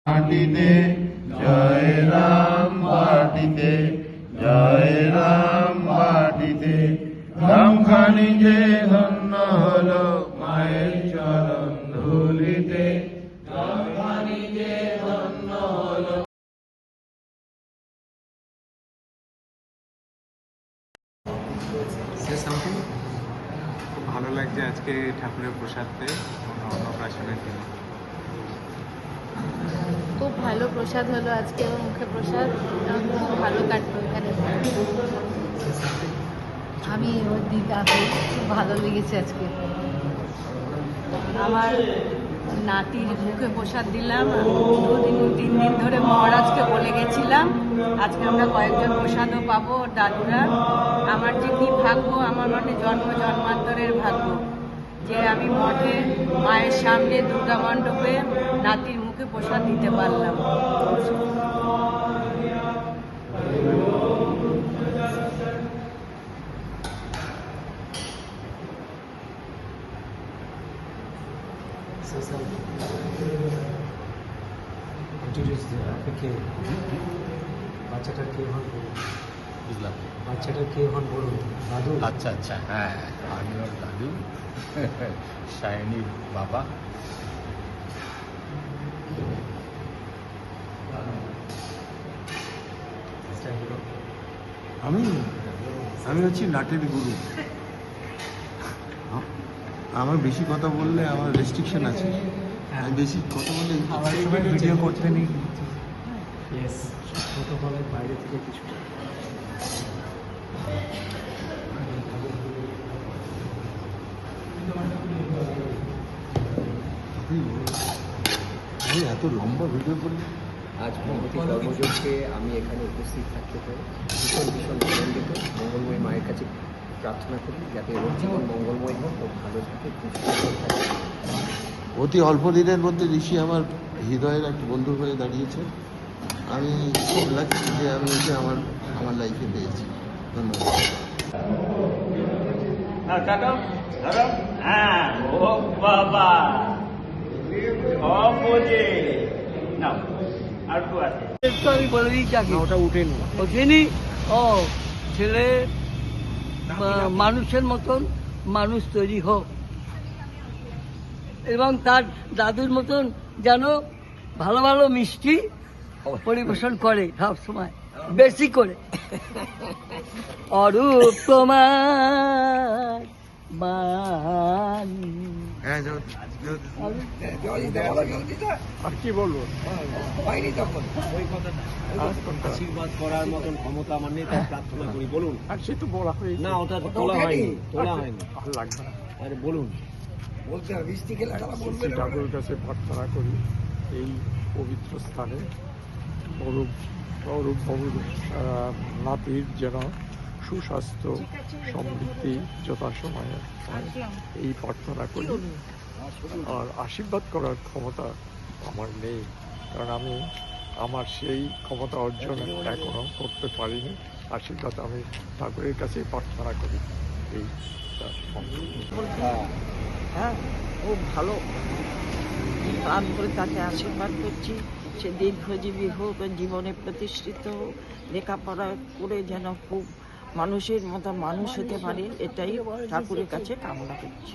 মাটিতে জয় রাম মাটিতে জয় রাম মাটিতে রামখানি যে ধন্য হলো মায়ের চরণ ধুলিতে রামখানি যে ধন্য হলো। খুব ভালো লাগছে আজকে ঠাকুরের প্রসাদ পেয়ে অন্নপ্রাশনের দিন। খুব ভালো প্রসাদ হলো আজকে, আমার মুখে প্রসাদ খুব ভালো কাটলো এখানে। আমি ওর দিদা খুব ভালো লেগেছে আজকে। আমার নাতির মুখে প্রসাদ দিলাম। তিন দিন ধরে মহারাজকে বলে গেছিলাম আজকে আমরা কয়েকজন প্রসাদও পাবো। দাদুরা আমার যে কি ভাগ্য, আমার মানে জন্ম জন্মান্তরের ভাগ্য যে আমি মঠে মায়ের সামনে দুর্গা মণ্ডপে নাতির মুখে প্রসাদ দিতে পারলাম। বাচ্চাটার কে হন বলুন? বুঝলাম, বাচ্চাটার কে হন বলুন? দাদু? আচ্ছা আচ্ছা, হ্যাঁ আমি ওর দাদু, সায়নীর বাবা। আমি আমি হচ্ছি নাটের গুরু। আমার বেশি কথা বললে আমার রেস্ট্রিকশন আছে, আমি বেশি কথা বললে ভিডিও করতে নেই। প্রোটোকলের বাইরে থেকে কিছু আমি এত লম্বা ভিডিও করি। আজ ভগবতী কর্মযোগকে আমি এখানে উপস্থিত থাকতে পারি ভীষণ আনন্দিত। মঙ্গলময়ী মায়ের কাছে প্রার্থনা করি যাতে ওর জীবন মঙ্গলময় হোক, ও ভালো থাকে, সুস্থ থাকে। অতি অল্প দিনের মধ্যে ঋষি আমার হৃদয়ের একটা বন্ধু হয়ে দাঁড়িয়েছে। আমি খুব লাগছি যে আমি ওকে আমার লাইফে পেয়েছি। ধন্যবাদ। ও বাবা আমি বলে দিচ্ছি ওটা ওঠেনি। ও ছেলে মানুষের মতন মানুষ তৈরি হোক এবং তার দাদুর মতন যেন ভালো ভালো মিষ্টি পরিবেশন করে সব সময়, বেশি করে। অরূপ তোমার বাণী। আর কি বলবো? আশীর্বাদ করার মতন ক্ষমতা আমার নেই, তাই প্রার্থনা করি। বলুন। আর সে তো বলা হয়েছে। না, ওটা তোলা হয়নি, তোলা হয়নি। ভালো লাগবে না। আরে বলুন। শ্রী ঠাকুরের কাছে প্রার্থনা করি এই পবিত্র স্থানে অরূপ বাবুর নাতির যেন সুস্বাস্থ্য সমৃদ্ধি যথাসময়ে হয়, এই প্রার্থনা করি। আর আশীর্বাদ করার ক্ষমতা আমার নেই, কারণ আমি আমার সেই ক্ষমতা অর্জন এখনো করতে পারিনি। আশীর্বাদ আমি ঠাকুরের কাছে প্রার্থনা করি। এই হ্যাঁ, খুব ভালো। প্রাণ করে তাকে আশীর্বাদ করছি, সে দীর্ঘজীবী হোক, জীবনে প্রতিষ্ঠিত হোক, লেখাপড়া করে যেন খুব মানুষের মতো মানুষ হতে পারে, এটাই ঠাকুরের কাছে কামনা করছি।